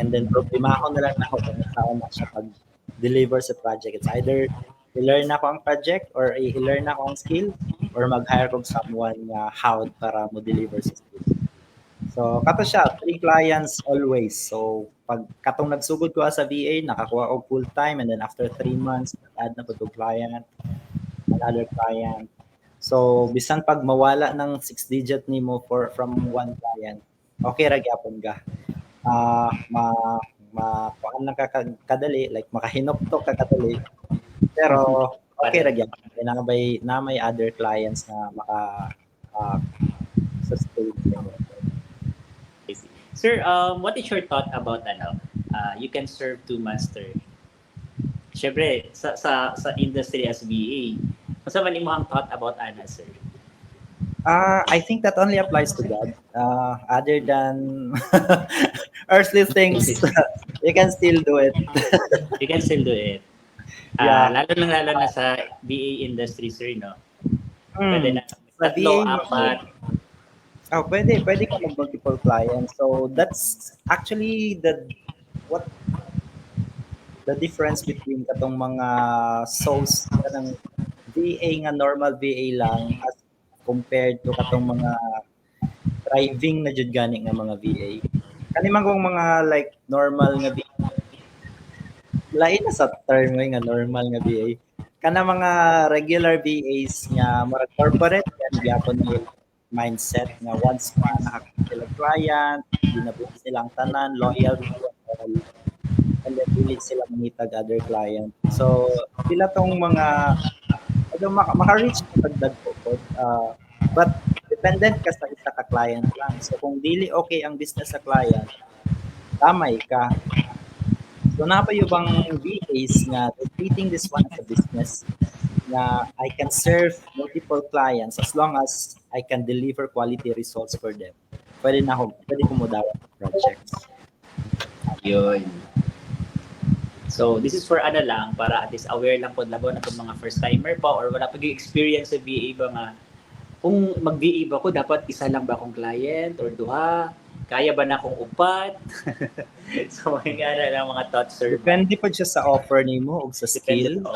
and then problema ako na lang na ako kung saan na siya pag-deliver sa project. It's either i-learn na ako ang project or i-learn na ako ang skill or mag-hire kong someone nga how para mo deliver sa skill. So, kato siya, 3 clients always. So, pag katong nagsugod ko sa VA, nakakuha ko full-time, and then after 3 months, add na po to client, another client. So, bisan pag mawala ng 6-digit nimo from one client, okay ra gyapon ka. Kuan lang kadali, like makahinok-tok ka kadali. Pero okay ra gyapon. Kaya na may other clients na sustain. Sir, what is your thought about you can serve 2 master? Syempre, sa industry as VA, masa man imo ang thought about ana, sir? I think that only applies to God. Other than earthly things, you can still do it. You can still do it. Yeah. Lalo na sa VA industry, sir, no? Pwede na. Sa Tatlo, VA, apat. pwede ka mag-multiple clients. So that's actually the difference between katong mga souls ng VA nga normal VA lang as compared to katong mga thriving na jud gani nga mga VA. Kani man kong mga like normal nga VA. Lain na sa term nga normal nga VA. Kana mga regular VAs nga mga corporate yan gyapon nila mindset nga once nakakita client, ginabuhat sila ang tanan, loyal and then dili sila mangitag other client. So sila tong mga maka-reach na pagdag po. But dependent ka sa isa ka client lang. So kung dili okay ang business sa client, tamay ka. So napayubang VAs nga treating this one as a business na I can serve multiple clients as long as I can deliver quality results for them. Pwede ko mo dawat projects. Yun. So, this is for lang, para at least aware lang po labo na itong mga first-timer pa or wala pag-experience sa VA ba nga. Kung mag-VA ba ko, dapat isa lang ba akong client or duha? Kaya ba na akong upat? So, mga lang mga thoughts, sir. Depende pa siya sa offer nimo o sa skill.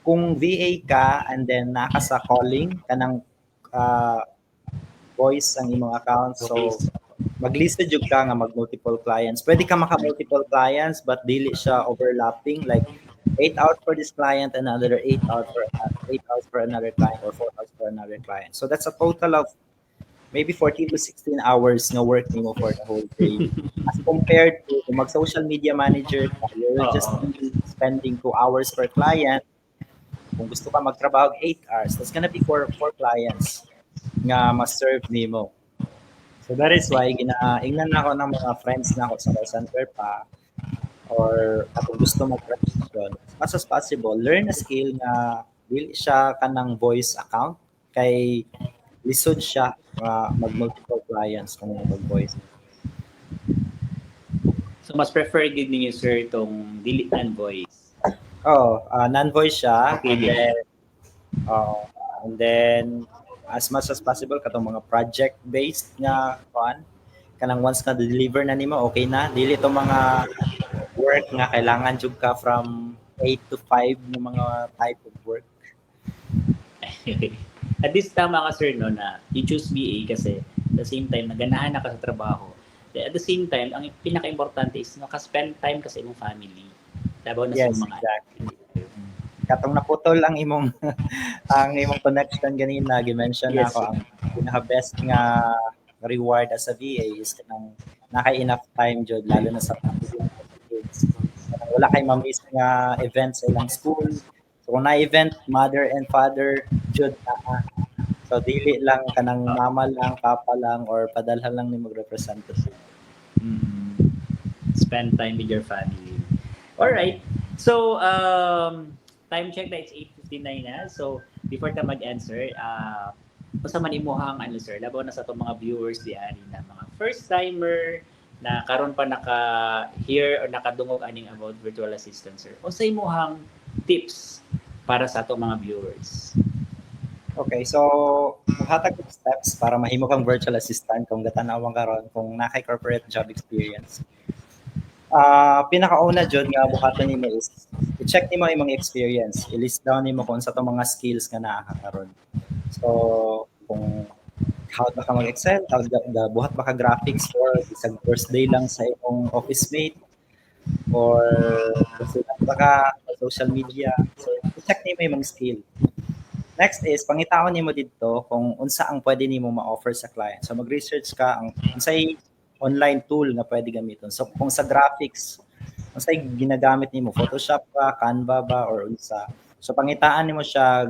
Kung VA ka and then naka sa calling kanang voice ang imong account, so mag-listed jud ka nga mag-multiple clients. Pwede ka maka-multiple clients but dili siya overlapping, like 8 hours for this client, another 8 hours for another client, or 4 hours for another client. So that's a total of maybe 14 to 16 hours na work nimo for the whole day. As compared to mag-social media manager, you're just spending 2 hours per client. Kung gusto ka magtrabaho 8 hours, that's gonna be for 4 clients nga ma-serve nimo. So that is why ingnan na ako ng mga friends na ako sa call center pa, or kung gusto mag-transition, as much as possible, learn a skill nga dili siya kanang voice account, kay lisod siya mag-multiple clients kung mag-voice. So, mas prefer gid ninyo, sir, itong dili non-voice. Non-voice siya. Okay. And then as much as possible katong mga project-based nga kanang once na deliver na nimo, okay na. Dili to mga work nga kailangan jud ka from 8 to 5 ng mga type of work. At least tama ka, sir, no, na you choose VA kasi at the same time naganahan na ka sa trabaho. At the same time, ang pinaka-importante is maka-spend time ka sa imong family. Labaw na sa mga exactly. Katong naputol ang imong connection ganina, gi-mention na ako ang pinaka-best nga reward as a VA is kanang naka-enough time jud lalo na sa pagtulong sa kids. Kanang wala kay ma-miss nga events sa ilang school. So kung na-event, mother and father jud na. So dili lang kanang mama lang, papa lang, or padalhan lang ni mag-representative. Spend time with your family. Alright. So, time check na, it's 8:59 na. So, before ta mag-answer, basta man imuhang ano sir, labaw na sa itong mga viewers diyan na mga first-timer na karon pa naka-hear or nakadungog aning about virtual assistant sir. O sa imuhang tips para sa itong mga viewers. Okay, so hatag og steps para mahimo kang virtual assistant kung gatan-awang karon kung nakay corporate job experience. Pinakauna jud nga buhaton nimo is i-check nimo imong experience, i-list down nimo kung sa to mga skills nga naa ka karon. So kung how ba ka mag-Excel, how buhat ba ka graphics, or isang first day lang sa imong office mate, or sulat ba ka sa social media. So i-check nimo imong skill. Next is pangitaon nimo didto kung unsa ang pwede nimo ma-offer sa client. So mag-research ka ang unsay online tool nga pwede gamiton. So kung sa graphics, unsay ginagamit nimo, Photoshop ba, Canva ba, or unsa. So pangitaan nimo siya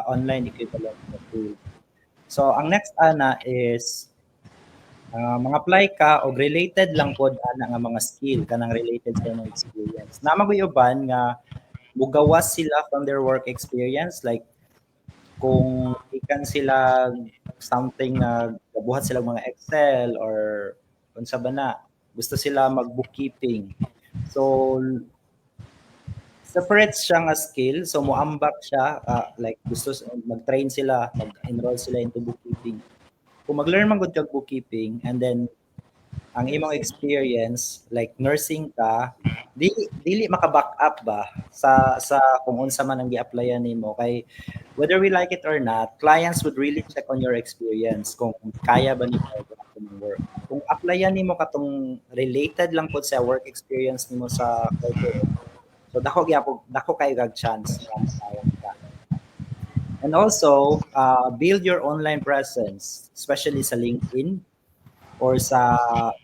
online equivalent na tool. So ang next ana is mag-apply ka og related lang pod ana nga mga skill kanang related sa imong experience. Na maguyoban nga mugawas sila from their work experience, like kung ikan sila something na gabuhat sila mga Excel or unsa ba na, gusto sila mag-bookkeeping. So separate siya nga skill, so moambak siya, like gusto mag-train sila, mag-enroll sila into bookkeeping. Kung mag-learn man gud kag bookkeeping and then ang imong experience like nursing ka, dili maka-back up ba sa kung unsa man ang gi-applyan nimo, kay whether we like it or not, clients would really check on your experience kung kaya ba nimo ang work. Kung applyan nimo katong related lang pod sa work experience nimo sa corporate, so dako kayo kag chance na makayang ka. And also, build your online presence, especially sa LinkedIn or sa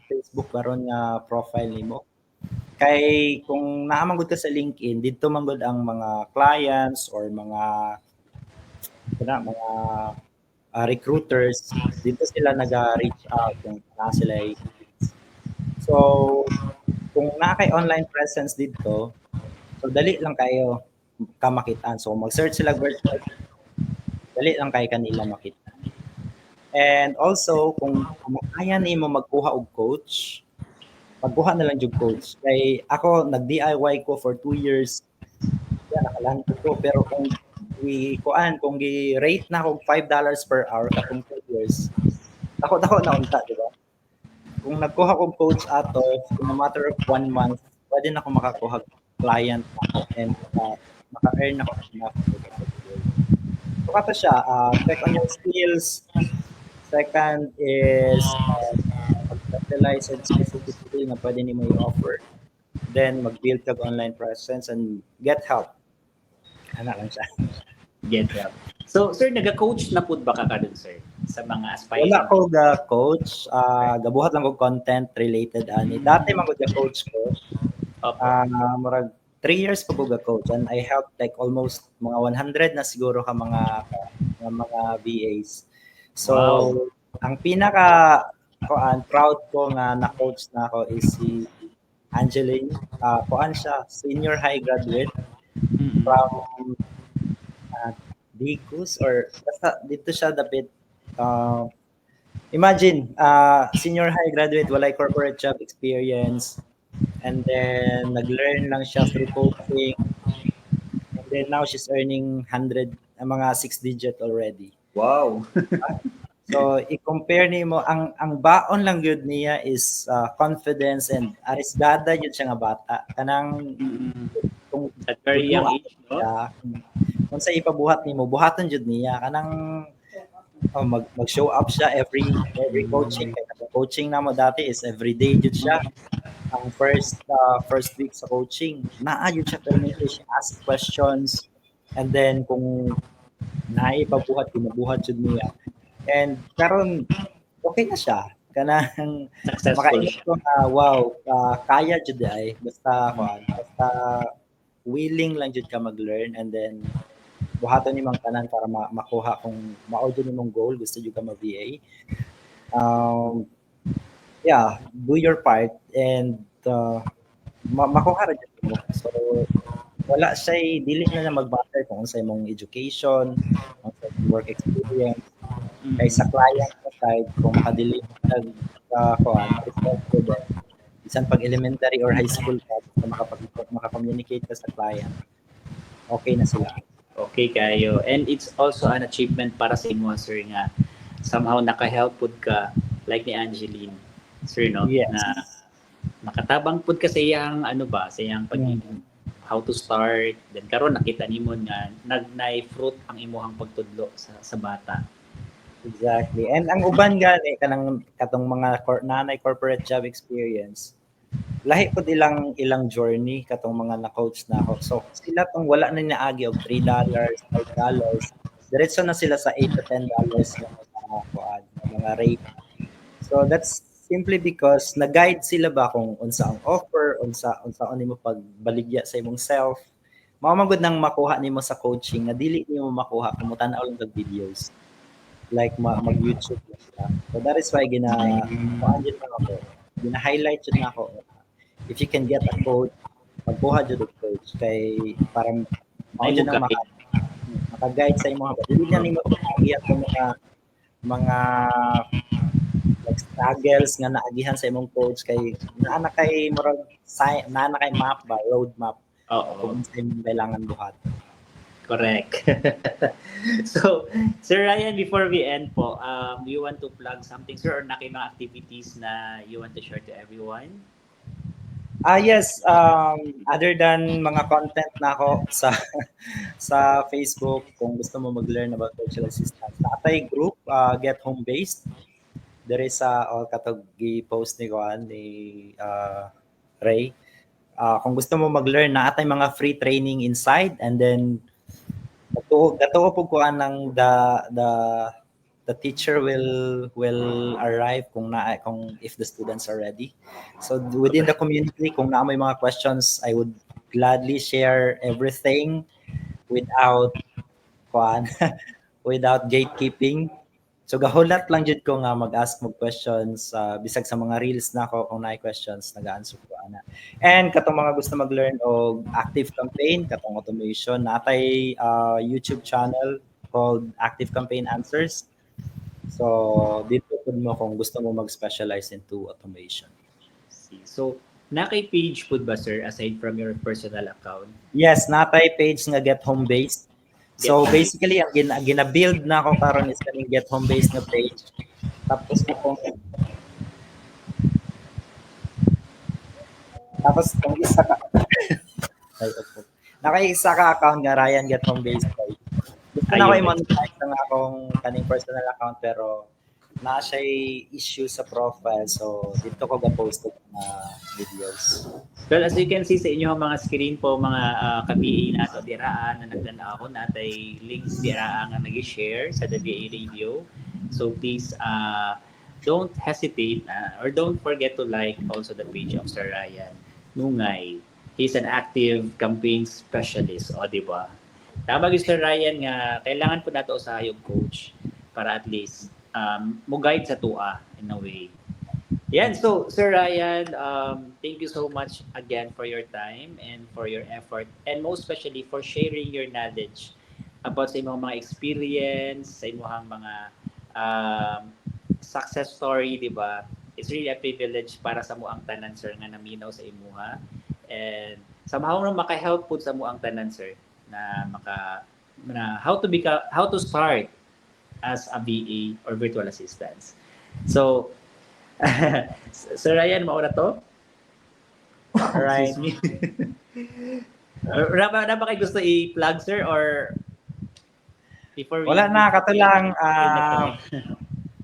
Facebook karon nga profile nimo. Kay kung naaman gud ka sa LinkedIn, didto man gud ang mga clients or mga recruiters, dito sila naga-reach out kung na sila so kung na kay online presence dito, so dali lang kayo kamakitaan. So mag-search sila virtual, dali lang kay kanila makita. And also kung kaya nimo magkuha og coach, magkuha na lang jud coach. Kay ako nag-DIY ko for 2 years. Nakalan ko, pero kung kung gi-rate na og $5 per hour katong 2 years, dako na unta, di ba? Kung nagkuha kog coach ato, in a matter of 1 month, pwede na ako makakuha client and maka-earn ako enough. So kato siya, check on your skills. Second is specialize in specific skill na pwede nimo i-offer. Then mag-build kag online presence and get help. Ano lang siya. Get help. So, sir, nag-coach na po ba ka dun, sir? Sa mga aspiring? Wala ko coach. Gabuhat lang ko content related ani. Dati man ko coach ko. Murag 3 years ko coach, and I helped like almost mga 100 na siguro ka mga VAs. So, wow. Ang proud ko nga na-coach na ako is si Angeline. Siya, senior high graduate from Dicus, or basta dito siya dapit. Imagine, senior high graduate, walay corporate job experience, and then nag-learn lang siya through coaching, and then now she's earning mga 6-digit already. Wow. So i-compare nimo ang baon lang gyud niya is confidence and arisgada yun siya nga bata kanang kung at very young age, no? Kung sa ipabuhat nimo, buhaton jud niya kanang mag-show up siya every coaching. Coaching na mo dati is every day jud siya. Ang first week sa coaching, naa jud siya permission, ask questions, and then kung naipabuhat, kinabuhat jud niya. And karon okay na siya. Kanang Successful makainit siya. ko nga, wow, kaya jud ay basta willing lang jud ka mag-learn, and then buhaton nimong tanan para makuha kung mao jud nimong goal, gusto jud ka ma-VA. Yeah, do your part, and makuha ra jud mo. So wala siya, dili na mag-matter kung unsa imong education, unsa imong work experience. Kay sa client sa side, kung makadili nag result ko din. Bisan pag elementary or high school ka, basta maka-communicate ka sa client, okay na sila. Okay kayo. And it's also an achievement para sa imo, sir, nga somehow naka-help pud ka like ni Angeline, sir, no? Yes. Na nakatabang pud ka sa iyang sa iyang how to start, then karon nakita nimo nga nagnay fruit ang imuhang pagtudlo sa bata. Exactly. And ang uban gani katong mga nanay corporate job experience, lahi po ilang journey katong mga na-coach na ako. So sila tong wala na naagi og $3, $5, diretso na sila sa $8 to $10 na mga rate. So that's simply because na-guide sila ba kung unsa ang offer, unsaon nimo pagbaligya sa imong self. Mao man gud nang makuha nimo sa coaching na dili nimo makuha kung mo tan-aw lang og videos. Like mag-YouTube lang siya. So that is why gina-highlight jud na ako. If you can get a coach, magkuha jud og coach kay para mao jud ang maka-guide sa imong habit. Dili na nimo maagihan sa mga like struggles nga naagihan sa imong coach kay naa kay map ba, road map. Kung sa imong kailangan buhat. Correct. So, Sir Ryan, before we end po, you want to plug something, sir, or mga activities na you want to share to everyone? Yes, other than mga content na ako sa Facebook, kung gusto mo mag-learn about virtual assistants, natay group, Get Home Based. There is katog gi-post ni Ray. Kung gusto mo mag-learn, natay mga free training inside, and then gatuo po ko anang the teacher will arrive kung if the students are ready. So within the community, kung na may mga questions, I would gladly share everything without without gatekeeping. So gahulat lang jud ko nga mag-ask mo questions, bisag sa mga reels na ako, kung naay questions nag-answer ko ana. And katong mga gusto mag-learn og Active Campaign, katong automation, natay YouTube channel called Active Campaign Answers. So dito pud mo kung gusto mo mag-specialize into automation. So nakay page pud ba, sir, aside from your personal account? Yes, natay page nga Get Home Based. So basically ang gina-build na ako karon is kaning Get Home Based na page. Tapos kung isa ka naka-isa ka account nga Ryan Get Home Based page. Gusto na ko i-monetize ang akong kaning personal account pero na siya issue sa profile, so dito ko ga-post mga videos. Well, as you can see sa inyong mga screen po, mga ka-VA nato diraan na nagdana ako, natay links diraan nga nag-share sa the VA Radio. So please don't hesitate or don't forget to like also the page of Sir Ryan Nungay. He's an active campaign specialist, o di ba? Tama gyud Sir Ryan nga kailangan po nato usahay yung coach para at least mo guide sa tua in a way. Yan, so Sir Ryan, thank you so much again for your time and for your effort, and most especially for sharing your knowledge about sa imong mga experience, sa imong mga success story, di ba? It's really a privilege para sa muang tanan, sir, nga naminaw sa imuha, and somehow na maka-help po sa muang tanan, sir, na how to start as a VA or virtual assistants. So, Sir Ryan, mauna to? Alright. Na ba kayo gusto i-plug, sir, or before Wala na, kato lang.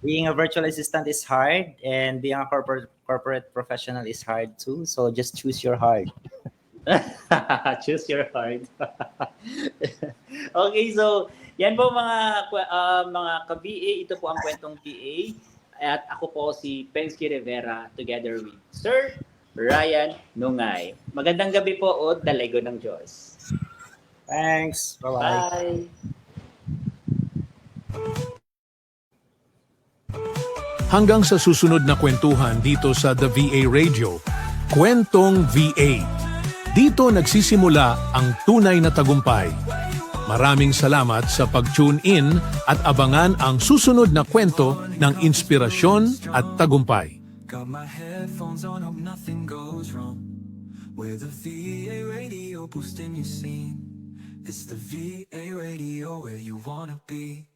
Being a virtual assistant is hard, and being a corporate professional is hard too. So just choose your hard. Choose your hard. Okay, so yan po mga ka-VA, ito po ang kwentong VA. At ako po si Pensky Rivera together with Sir Ryan Nungay. Magandang gabi po o dalago ng Diyos. Thanks. Bye-bye. Bye! Hanggang sa susunod na kwentuhan dito sa The VA Radio, Kwentong VA. Dito nagsisimula ang tunay na tagumpay. Maraming salamat sa pag-tune in at abangan ang susunod na kwento ng inspirasyon at tagumpay. Got my headphones on, hope nothing goes wrong. With the VA radio boosting your scene. It's the VA radio where you wanna be.